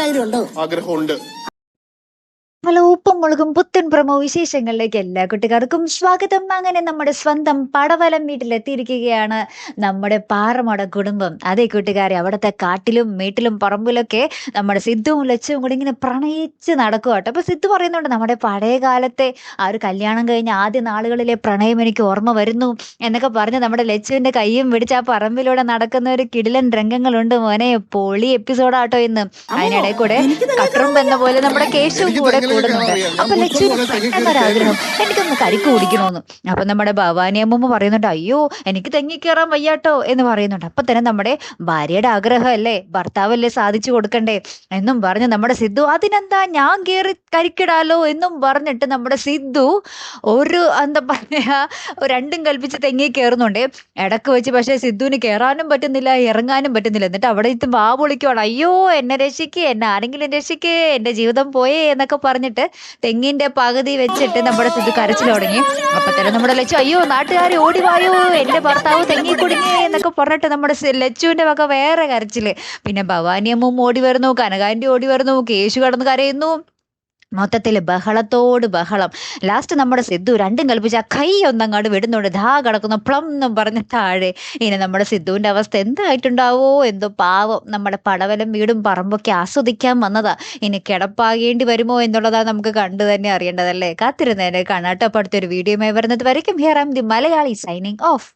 ആഗ്രഹമുണ്ട്. ഹലോ, ഉപ്പും മുളകും പുത്തൻ പ്രമോ വിശേഷങ്ങളിലേക്ക് എല്ലാ കുട്ടികാർക്കും സ്വാഗതം. അങ്ങനെ നമ്മുടെ സ്വന്തം പടവലം വീട്ടിലെത്തിയിരിക്കുകയാണ് നമ്മുടെ പാറമട കുടുംബം. അതേ കൂട്ടുകാരെ, അവിടുത്തെ കാട്ടിലും മേട്ടിലും പറമ്പിലൊക്കെ നമ്മുടെ സിദ്ധുവും ലച്ചുവും കൂടി ഇങ്ങനെ പ്രണയിച്ച് നടക്കുക കേട്ടോ. അപ്പൊ സിദ്ധു പറയുന്നുണ്ട്, നമ്മുടെ പഴയ കാലത്തെ ആ ഒരു കല്യാണം കഴിഞ്ഞ ആദ്യ നാളുകളിലെ പ്രണയം എനിക്ക് ഓർമ്മ വരുന്നു എന്നൊക്കെ പറഞ്ഞ് നമ്മുടെ ലച്ചുവിന്റെ കൈയും പിടിച്ച് ആ പറമ്പിലൂടെ നടക്കുന്ന ഒരു കിടിലൻ രംഗങ്ങളുണ്ട് മോനെ. പൊളി എപ്പിസോഡാട്ടോ ഇന്ന്. അതിനിടയിൽ കൂടെ കട്ടറും എന്ന പോലെ നമ്മുടെ കേശു കൂടെ കൂടുന്നുണ്ട്. അപ്പൊ ലച്ചുവിന് പെട്ടെന്നൊരാഗ്രഹം, എനിക്കൊന്ന് കരിക്ക് കുടിക്കണോന്ന്. അപ്പൊ നമ്മുടെ ഭവാനി അമ്മൂമ്മ പറയുന്നുണ്ട്, അയ്യോ എനിക്ക് തെങ്ങിക്കേറാൻ വയ്യാട്ടോ എന്ന് പറയുന്നുണ്ട്. അപ്പൊ തന്നെ നമ്മുടെ ഭാര്യയുടെ ആഗ്രഹം അല്ലേ, ഭർത്താവല്ലേ സാധിച്ചു കൊടുക്കണ്ടേ എന്നും പറഞ്ഞ് നമ്മുടെ സിദ്ധു, അതിനെന്താ ഞാൻ കേറി കരിക്കിടാലോ എന്നും പറഞ്ഞിട്ട് നമ്മുടെ സിദ്ധു ഒരു എന്താ പറയാ രണ്ടും കൽപ്പിച്ച് തെങ്ങി കയറുന്നുണ്ട്. ഇടക്ക് വെച്ച് പക്ഷെ സിദ്ധുവിന് കയറാനും പറ്റുന്നില്ല, ഇറങ്ങാനും പറ്റുന്നില്ല. എന്നിട്ട് അവിടെ ഇത് വാ പൊളിക്കുവാണ്, അയ്യോ എന്നെ രക്ഷിക്ക്, എന്നെ ആരെങ്കിലും രക്ഷിക്ക്, എന്റെ ജീവിതം പോയേ എന്നൊക്കെ പറഞ്ഞിട്ട് തെങ്ങിന്റെ പകുതി വെച്ചിട്ട് നമ്മുടെ സിദ്ധു കരച്ചിൽ തുടങ്ങി. അപ്പൊ തന്നെ നമ്മുടെ ലച്ചു, അയ്യോ നാട്ടുകാരെ ഓടിവായോ, എന്റെ ഭർത്താവ് തെങ്ങി കുടുങ്ങി എന്നൊക്കെ പറഞ്ഞിട്ട് നമ്മുടെ ലച്ചുവിന്റെ വക വേറെ കരച്ചില്. പിന്നെ ഭവാനിയമ്മും ഓടി വരുന്നു, കനകാന്റി ഓടി വരുന്നു, കേശു കടന്ന് കരയുന്നു. മൊത്തത്തിൽ ബഹളത്തോട് ബഹളം. ലാസ്റ്റ് നമ്മുടെ സിദ്ധു രണ്ടും കൽപ്പിച്ച് ആ കൈ ഒന്നങ്ങാട് വിടുന്നുണ്ട്, ധാ കിടക്കുന്നു പ്ലം എന്നും പറഞ്ഞ് താഴെ. ഇനി നമ്മുടെ സിദ്ധുവിന്റെ അവസ്ഥ എന്തായിട്ടുണ്ടാവോ എന്തോ. പാവം, നമ്മുടെ പടവലം വീടും പറമ്പൊക്കെ ആസ്വദിക്കാൻ വന്നതാ, ഇനി കിടപ്പാകേണ്ടി വരുമോ എന്നുള്ളതാ നമുക്ക് കണ്ടു തന്നെ അറിയേണ്ടതല്ലേ. കാത്തിരുന്നേനെ കാണാട്ടോ. അടുത്തൊരു വീഡിയോയുമായി വരുന്നത് വരയ്ക്കും. Here I am the Malayali signing of.